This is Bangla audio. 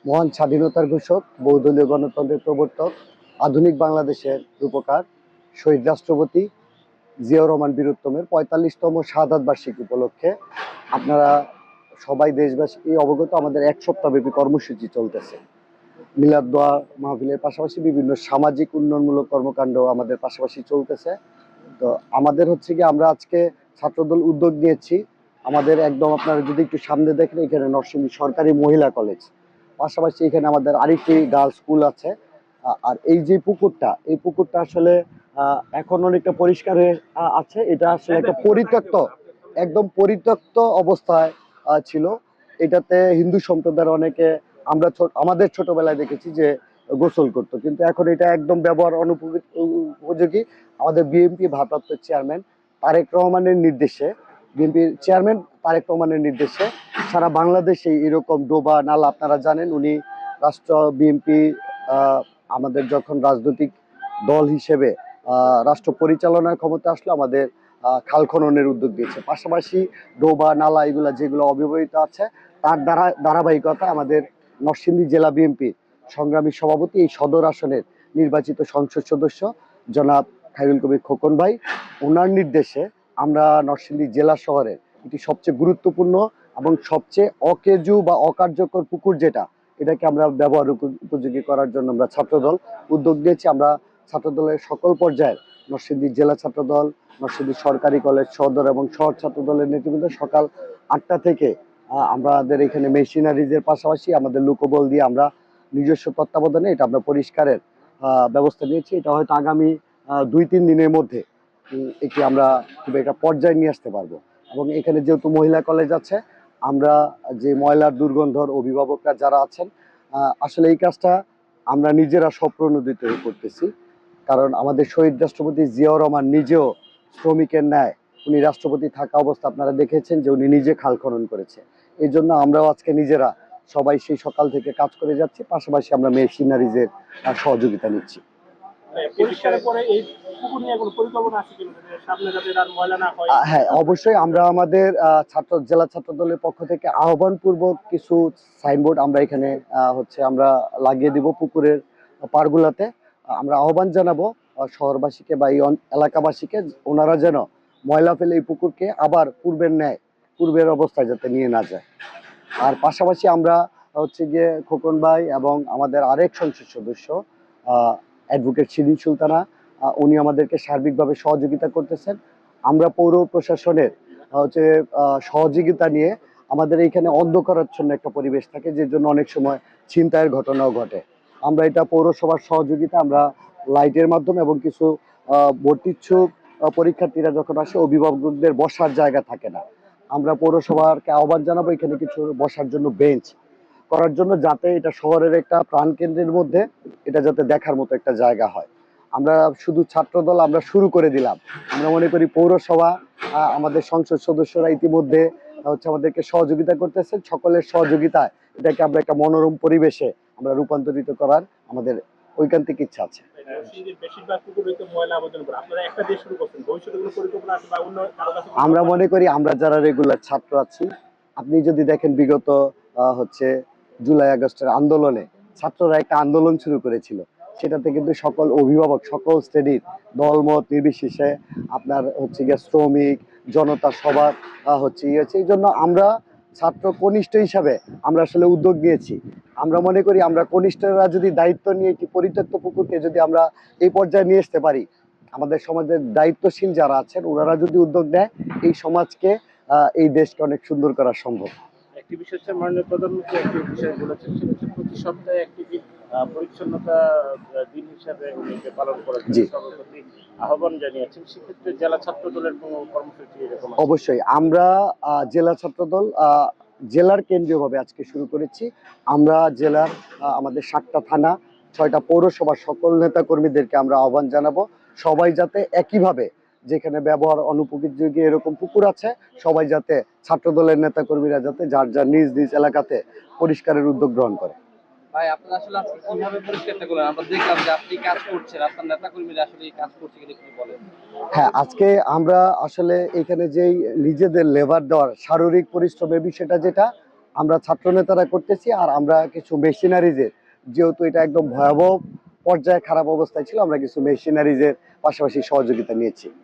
মহান স্বাধীনতার ঘোষক, বহুদলীয় গণতন্ত্রের প্রবর্তক, আধুনিক বাংলাদেশের রূপকার, শহীদ রাষ্ট্রপতি জিয়াউর রহমান বীরুত্তমের ৪৫তম শাহাদাত বার্ষিকী উপলক্ষে আপনারা সবাই দেশবাসী অবগত, আমাদের এক সপ্তাহব্যাপী কর্মসূচি চলতেছে। মিলাদ দোয়া মাহফিলের পাশাপাশি বিভিন্ন সামাজিক উন্নয়নমূলক কর্মকাণ্ড আমাদের পাশাপাশি চলতেছে। তো আমাদের হচ্ছে কি, আমরা আজকে ছাত্রদল উদ্যোগ নিয়েছি। আমাদের একদম আপনারা যদি একটু সামনে দেখেন, এখানে নরসিংদী সরকারি মহিলা কলেজ, পাশাপাশি এখানে আমাদের আরেকটি গার্লস স্কুল আছে। আর এই যে পুকুরটা, এই পুকুরটা আসলে এখন অনেকটা পরিষ্কার হয়ে আছে। এটা আসলে একটা পরিত্যক্ত, একদম পরিত্যক্ত অবস্থায় ছিল। এটাতে হিন্দু সম্প্রদায়ের অনেকে, আমরা আমাদের ছোটবেলায় দেখেছি যে গোসল করতো, কিন্তু এখন এটা একদম ব্যবহার অনুপযোগী। আমাদের বিএনপি ভারপ্রাপ্ত চেয়ারম্যান তারেক রহমানের নির্দেশে, বিএনপির চেয়ারম্যান তারেক রহমানের নির্দেশে সারা বাংলাদেশে এরকম ডোবা নালা, আপনারা জানেন উনি রাষ্ট্র বিএনপি আমাদের যখন রাজনৈতিক দল হিসেবে রাষ্ট্র পরিচালনার ক্ষমতা আসলো, আমাদের খাল খননের উদ্যোগ দিয়েছে। পাশাপাশি ডোবা নালা এগুলা যেগুলো অব্যবহৃত আছে, তার ধারাবাহিকতা আমাদের নরসিংদী জেলা বিএনপির সংগ্রামী সভাপতি, এই সদর আসনের নির্বাচিত সংসদ সদস্য জনাব খায়রুল কবির খোকন ভাই, ওনার নির্দেশে আমরা নরসিংদী জেলা শহরের এটি সবচেয়ে গুরুত্বপূর্ণ এবং সবচেয়ে অকেজু বা অকার্যকর পুকুর যেটা, এটাকে আমরা ব্যবহার উপযোগী করার জন্য আমরা ছাত্রদল উদ্যোগ নিয়েছি। আমরা ছাত্রদলের সকল পর্যায়ের নরসিংদী জেলা ছাত্রদল, নরসিংদী সরকারি কলেজ সদর এবং শহর ছাত্রদলের নেতৃবৃন্দ সকাল ৮টা থেকে আমাদের এখানে মেশিনারিজের পাশাপাশি আমাদের লোকবল দিয়ে আমরা নিজস্ব তত্ত্বাবধানে এটা আমরা পরিষ্কারের ব্যবস্থা নিয়েছি। এটা হয়তো আগামী ২-৩ দিনের মধ্যে এটি আমরা খুব একটা পর্যায়ে নিয়ে আসতে পারবো। এবং এখানে যেহেতু মহিলা কলেজ আছে, আমরা যে ময়লার দুর্গন্ধর অভিভাবকরা যারা আছেন, আসলে এই কাজটা আমরা নিজেরা স্বপ্রণোদিত হয়ে করতেছি। কারণ আমাদের শহীদ রাষ্ট্রপতি জিয়াউর রহমান নিজেও শ্রমিকের ন্যায়, উনি রাষ্ট্রপতি থাকা অবস্থা আপনারা দেখেছেন যে উনি নিজে খাল খনন করেছে। এই জন্য আমরাও আজকে নিজেরা সবাই সেই সকাল থেকে কাজ করে যাচ্ছি, পাশাপাশি আমরা মেশিনারিজের সহযোগিতা নিচ্ছি। হ্যাঁ, অবশ্যই আমরা আমাদের জেলা ছাত্র দলের পক্ষ থেকে আহ্বানপূর্বক কিছু সাইনবোর্ড আমরা এখানে আমরা লাগিয়ে দিব পুকুরের পাড়গুলাতে। আমরা আহ্বান জানাবো শহরবাসীকে বা এই এলাকাবাসীকে, ওনারা যেন ময়লা ফেলে এই পুকুরকে আবার পূর্বের ন্যায়, পূর্বের অবস্থায় যাতে নিয়ে না যায়। আর পাশাপাশি আমরা গিয়ে খোকন ভাই এবং আমাদের আরেক সংসদ সদস্য অ্যাডভোকেট শিরিন সুলতানা, উনি আমাদেরকে সার্বিকভাবে সহযোগিতা করতেছেন। আমরা পৌর প্রশাসনের সহযোগিতা নিয়ে, আমাদের এইখানে অন্ধকারাচ্ছন্ন একটা পরিবেশ থাকে, যে জন্য অনেক সময় ছিনতাইয়ের ঘটনাও ঘটে। আমরা এটা পৌরসভার সহযোগিতা, আমরা লাইটের মাধ্যমে এবং কিছু ভর্তিচ্ছুক পরীক্ষার্থীরা যখন আসে, অভিভাবকদের বসার জায়গা থাকে না, আমরা পৌরসভাকে আহ্বান জানাবো এখানে কিছু বসার জন্য বেঞ্চ করার জন্য, যাতে এটা শহরের একটা প্রাণকেন্দ্রের মধ্যে এটা যাতে দেখার মতো একটা জায়গা হয়। আমরা শুধু ছাত্রদল আমরা শুরু করে দিলাম, আমরা মনে করি পৌরসভা, আমাদের সংসদ সদস্যরা ইতিমধ্যে আমাদেরকে সহযোগিতা করতেছেন। সকলের সহযোগিতায় এটাকে আমরা একটা মনোরম পরিবেশে আমরা রূপান্তরিত করার আমাদের ঐকান্তিক ইচ্ছা আছে। আমরা মনে করি আমরা যারা রেগুলার ছাত্র আছি, আপনি যদি দেখেন বিগত জুলাই আগস্টের আন্দোলনে ছাত্ররা একটা আন্দোলন শুরু করেছিল, সেটাতে কিন্তু সকল অভিভাবক, সকল শ্রেণীর দলমত নির্বিশেষে আপনার গিয়ে শ্রমিক জনতা সবার এই জন্য আমরা ছাত্র কনিষ্ঠ হিসাবে আমরা আসলে উদ্যোগ নিয়েছি। আমরা মনে করি আমরা কনিষ্ঠরা যদি দায়িত্ব নিয়ে একটি পরিত্যক্ত পুকুরকে যদি আমরা এই পর্যায়ে নিয়ে আসতে পারি, আমাদের সমাজের দায়িত্বশীল যারা আছেন ওনারা যদি উদ্যোগ নেয়, এই সমাজকে এই দেশকে অনেক সুন্দর করা সম্ভব। একটি বিষয় হচ্ছে মাননীয় প্রধানমন্ত্রী একটি বিষয় বলেছেন, সেটা হচ্ছে প্রতি সপ্তাহে একটি দিন পরিচ্ছন্নতা দিন হিসাবে উনি পালন করেছেন, সর্বপ্রতি আহ্বান জানিয়েছেন। সেক্ষেত্রে জেলা ছাত্র দলের কোনো কর্মসূচি এরকম? অবশ্যই আমরা জেলা ছাত্র দল জেলার কেন্দ্রীয়ভাবে আজকে শুরু করেছি। আমরা জেলার আমাদের 7টা থানা, 6টা পৌরসভার সকল নেতা কর্মীদেরকে আমরা আহ্বান জানাবো, সবাই যাতে একইভাবে যেখানে ব্যবহার অনুপযোগী এরকম পুকুর আছে, সবাই যাতে ছাত্র দলের নেতা কর্মীরা যাতে যার যার নিজ নিজ এলাকাতে পরিষ্কারের উদ্যোগ গ্রহণ করে। ভাই, আপনারা আসলে আজকে কিভাবে পরিষ্কারটা করলেন? আমরা দেখলাম যে আপনি কাজ করছেন, আপনার নেতা কর্মীরা আসলে এই কাজ করছে কিনা একটু বলেন। হ্যাঁ, আজকে আমরা আসলে এখানে যেই নিজেদের লেবার দেওয়ার শারীরিক পরিশ্রমের বিষয়টা যেটা, আমরা ছাত্র নেতারা করতেছি, আর আমরা কিছু মেশিনারিজের, যেহেতু এটা একদম ভয়াবহ পর্যায়ে খারাপ অবস্থায় ছিল, আমরা কিছু মেশিনারিজের পাশাপাশি সহযোগিতা নিয়েছি।